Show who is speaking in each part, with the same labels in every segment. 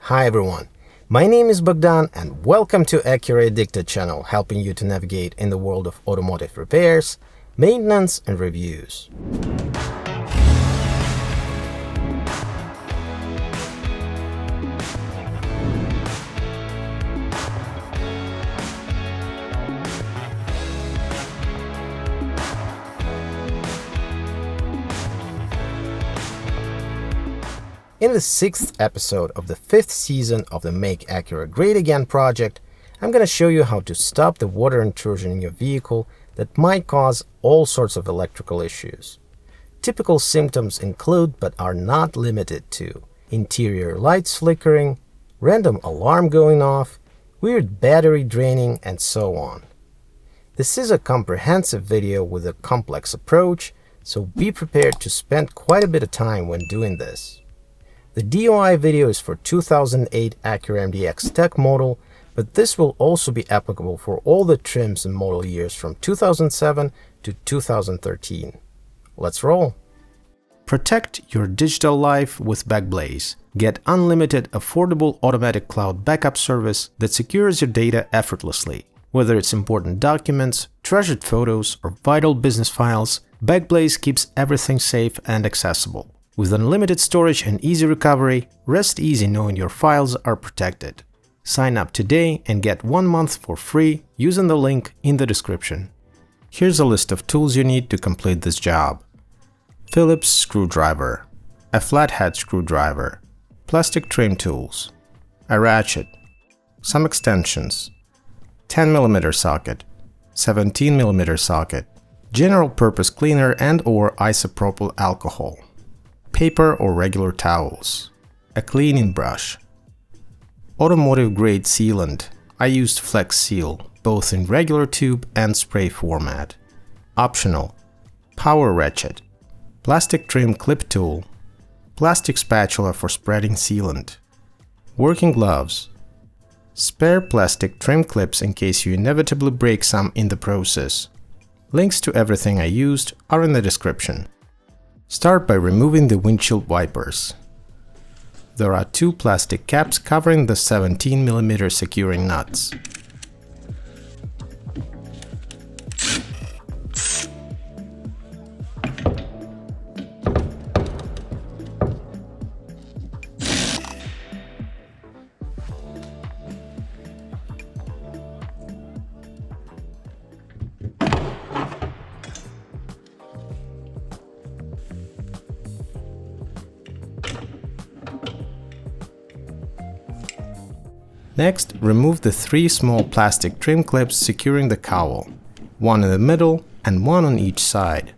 Speaker 1: Hi everyone, my name is Bogdan and welcome to Acura Addicted channel, helping you to navigate in the world of automotive repairs, maintenance and reviews. In the 6th episode of the 5th season of the Make Acura Great Again project, I'm going to show you how to stop the water intrusion in your vehicle that might cause all sorts of electrical issues. Typical symptoms include, but are not limited to, interior lights flickering, random alarm going off, weird battery draining, and so on. This is a comprehensive video with a complex approach, so be prepared to spend quite a bit of time when doing this. The DOI video is for 2008 Acura MDX Tech model, but this will also be applicable for all the trims and model years from 2007 to 2013. Let's roll! Protect your digital life with Backblaze. Get unlimited, affordable automatic cloud backup service that secures your data effortlessly. Whether it's important documents, treasured photos, or vital business files, Backblaze keeps everything safe and accessible. With unlimited storage and easy recovery, rest easy knowing your files are protected. Sign up today and get 1 month for free using the link in the description. Here's a list of tools you need to complete this job. Phillips screwdriver, a flathead screwdriver, plastic trim tools, a ratchet, some extensions, 10mm socket, 17mm socket, general purpose cleaner and/or isopropyl alcohol, paper or regular towels, a cleaning brush, automotive grade sealant. I used Flex Seal, both in regular tube and spray format. Optional, power ratchet, plastic trim clip tool, plastic spatula for spreading sealant, working gloves, spare plastic trim clips in case you inevitably break some in the process. Links to everything I used are in the description. Start by removing the windshield wipers. There are 2 plastic caps covering the 17mm securing nuts. Next, remove the 3 small plastic trim clips securing the cowl, 1 in the middle and 1 on each side.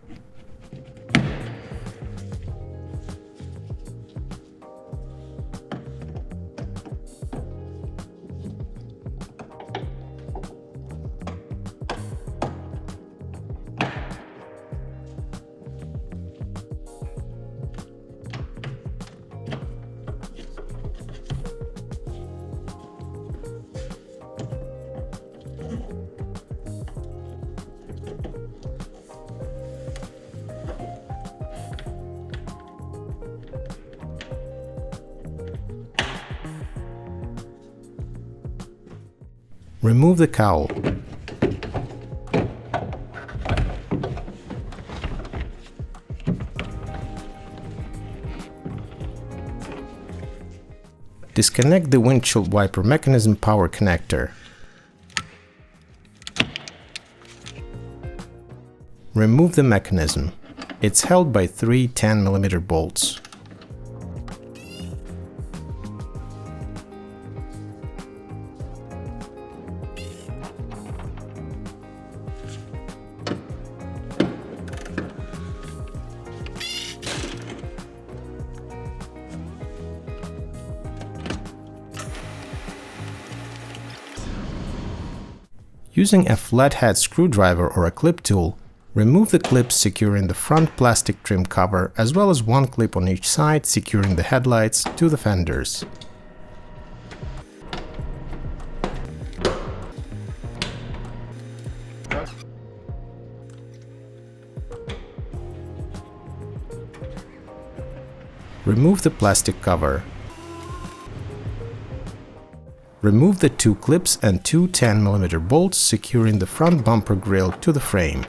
Speaker 1: Remove the cowl. Disconnect the windshield wiper mechanism power connector. Remove the mechanism. It's held by 3 10mm bolts. Using a flathead screwdriver or a clip tool, remove the clips securing the front plastic trim cover as well as 1 clip on each side securing the headlights to the fenders. Remove the plastic cover. Remove the 2 clips and 2 10mm bolts securing the front bumper grille to the frame.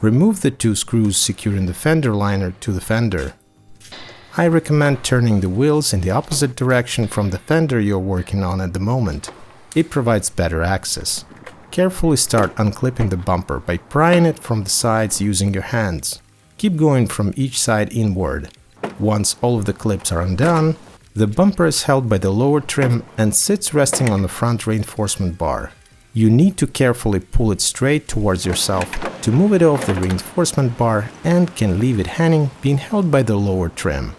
Speaker 1: Remove the 2 screws securing the fender liner to the fender. I recommend turning the wheels in the opposite direction from the fender you're working on at the moment. It provides better access. Carefully start unclipping the bumper by prying it from the sides using your hands. Keep going from each side inward. Once all of the clips are undone, the bumper is held by the lower trim and sits resting on the front reinforcement bar. You need to carefully pull it straight towards yourself to move it off the reinforcement bar and can leave it hanging, being held by the lower trim.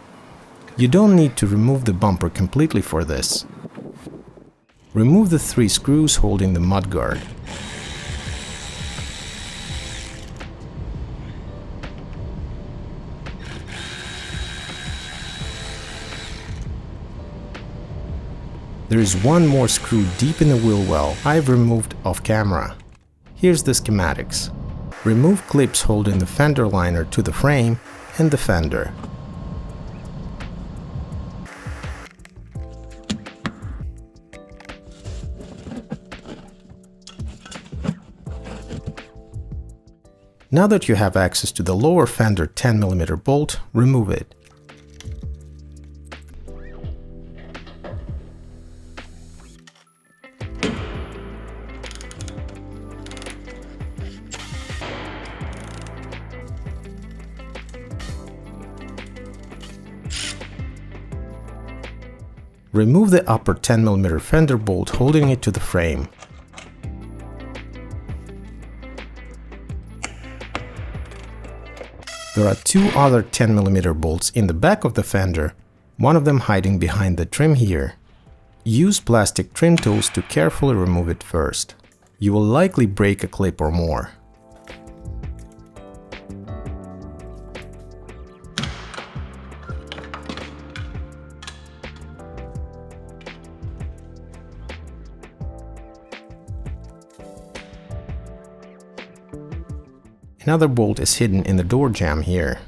Speaker 1: You don't need to remove the bumper completely for this. Remove the 3 screws holding the mudguard. There is one more screw deep in the wheel well I've removed off camera. Here's the schematics. Remove clips holding the fender liner to the frame and the fender. Now that you have access to the lower fender 10mm bolt, remove it. Remove the upper 10mm fender bolt holding it to the frame. There are 2 other 10mm bolts in the back of the fender, one of them hiding behind the trim here. Use plastic trim tools to carefully remove it first. You will likely break a clip or more. Another bolt is hidden in the door jamb here.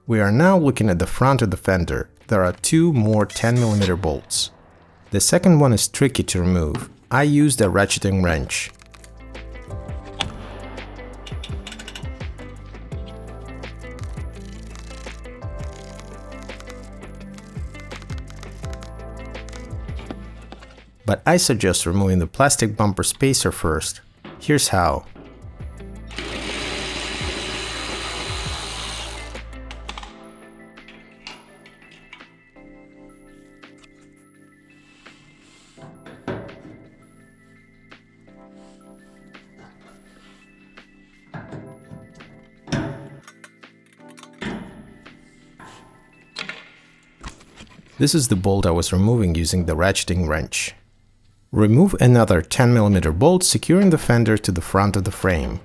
Speaker 1: We are now looking at the front of the fender. There are 2 more 10mm bolts. The second one is tricky to remove. I used a ratcheting wrench. But I suggest removing the plastic bumper spacer first. Here's how. This is the bolt I was removing using the ratcheting wrench. Remove another 10mm bolt securing the fender to the front of the frame.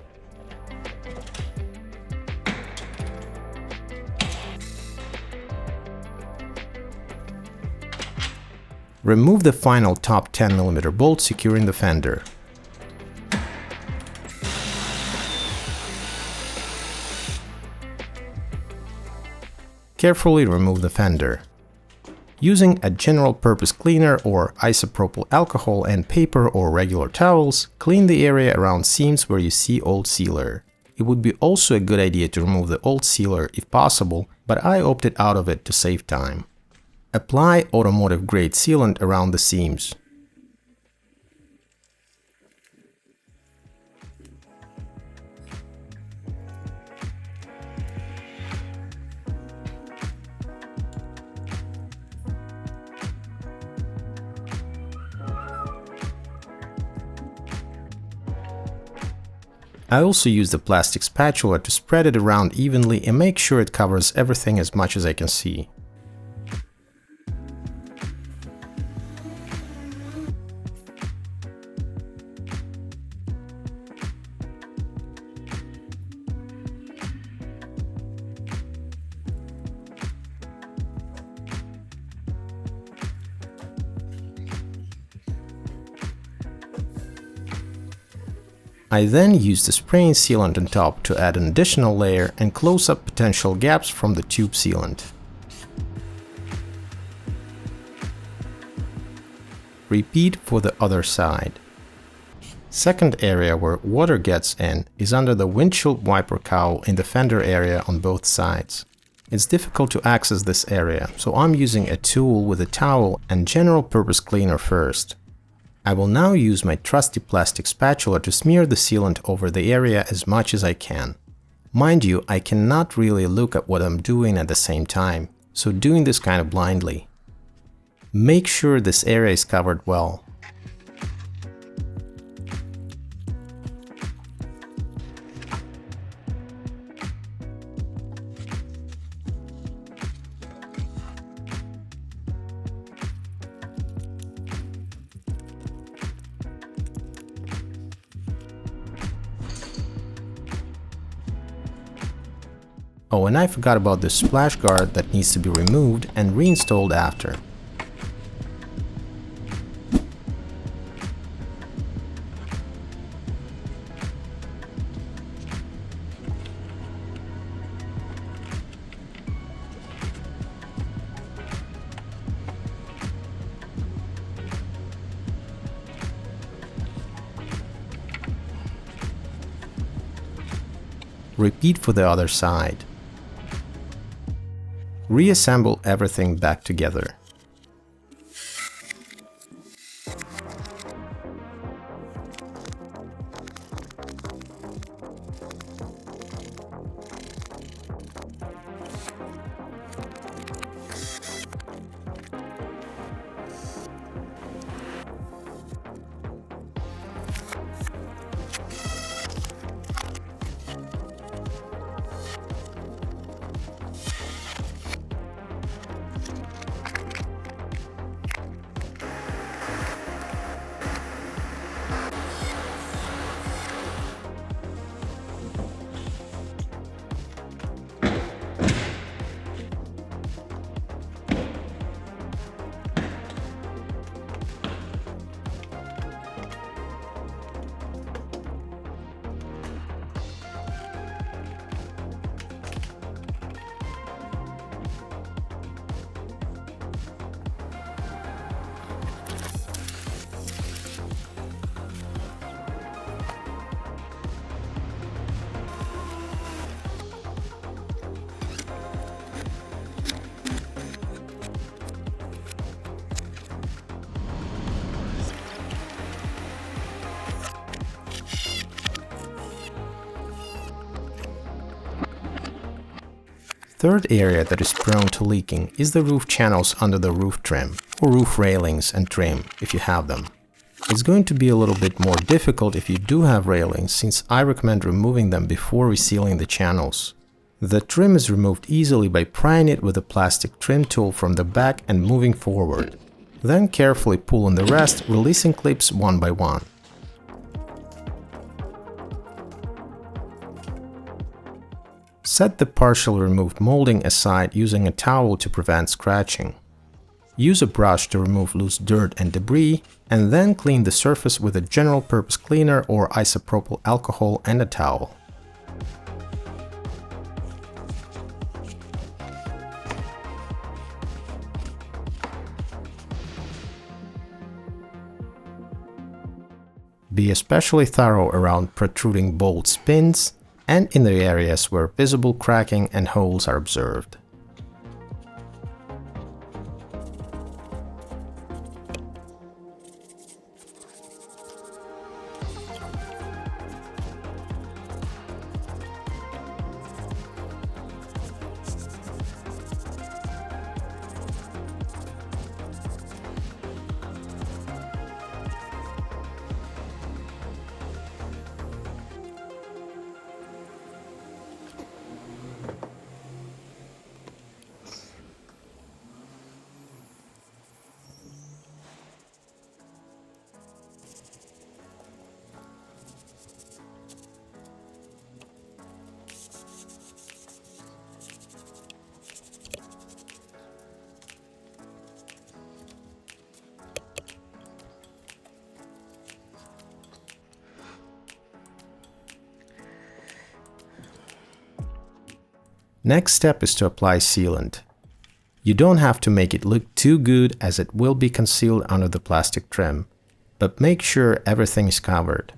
Speaker 1: Remove the final top 10mm bolt securing the fender. Carefully remove the fender. Using a general-purpose cleaner or isopropyl alcohol and paper or regular towels, clean the area around seams where you see old sealer. It would be also a good idea to remove the old sealer if possible, but I opted out of it to save time. Apply automotive-grade sealant around the seams. I also use the plastic spatula to spread it around evenly and make sure it covers everything as much as I can see. I then use the spraying sealant on top to add an additional layer and close up potential gaps from the tube sealant. Repeat for the other side. Second area where water gets in is under the windshield wiper cowl in the fender area on both sides. It's difficult to access this area, so I'm using a tool with a towel and general purpose cleaner first. I will now use my trusty plastic spatula to smear the sealant over the area as much as I can. Mind you, I cannot really look at what I'm doing at the same time, so doing this kind of blindly. Make sure this area is covered well. Oh, and I forgot about the splash guard that needs to be removed and reinstalled after. Repeat for the other side. Reassemble everything back together. Third area that is prone to leaking is the roof channels under the roof trim, or roof railings and trim if you have them. It's going to be a little bit more difficult if you do have railings, since I recommend removing them before resealing the channels. The trim is removed easily by prying it with a plastic trim tool from the back and moving forward. Then carefully pull on the rest, releasing clips one by one. Set the partially removed molding aside using a towel to prevent scratching. Use a brush to remove loose dirt and debris, and then clean the surface with a general purpose cleaner or isopropyl alcohol and a towel. Be especially thorough around protruding bolts, pins, and in the areas where visible cracking and holes are observed. Next step is to apply sealant. You don't have to make it look too good as it will be concealed under the plastic trim, but make sure everything is covered.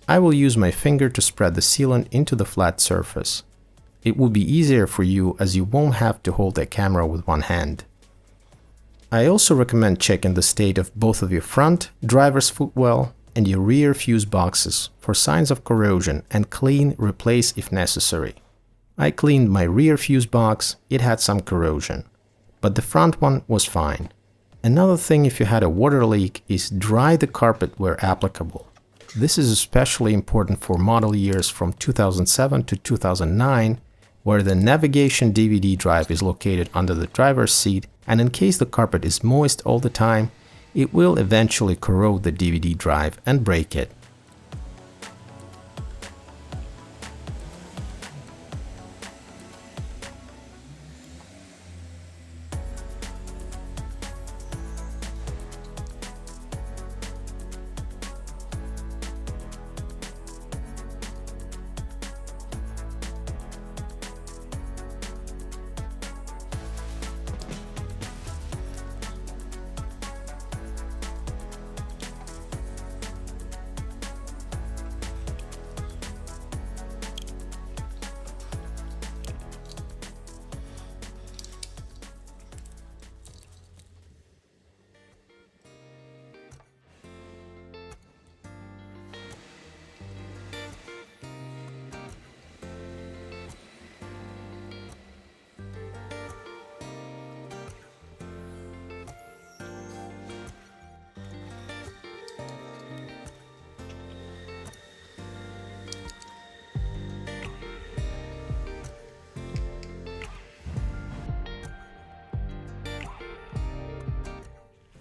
Speaker 1: I will use my finger to spread the sealant into the flat surface. It will be easier for you as you won't have to hold the camera with one hand. I also recommend checking the state of both of your front driver's footwell and your rear fuse boxes for signs of corrosion and clean, replace if necessary. I cleaned my rear fuse box, it had some corrosion, but the front one was fine. Another thing if you had a water leak is dry the carpet where applicable. This is especially important for model years from 2007 to 2009, where the navigation DVD drive is located under the driver's seat, and in case the carpet is moist all the time, it will eventually corrode the DVD drive and break it.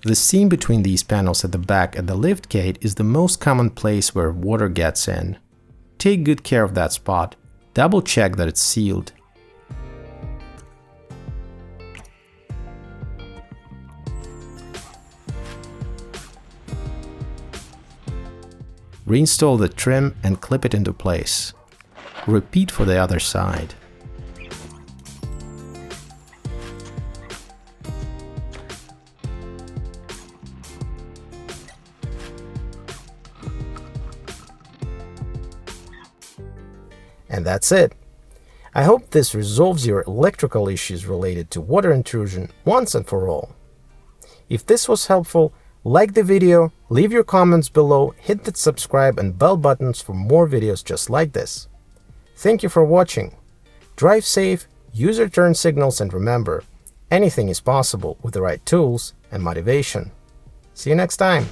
Speaker 1: The seam between these panels at the back at the liftgate is the most common place where water gets in. Take good care of that spot. Double check that it's sealed. Reinstall the trim and clip it into place. Repeat for the other side. And that's it. I hope this resolves your electrical issues related to water intrusion once and for all. If this was helpful, like the video, leave your comments below, hit the subscribe and bell buttons for more videos just like this. Thank you for watching. Drive safe, use your turn signals, and remember, anything is possible with the right tools and motivation. See you next time.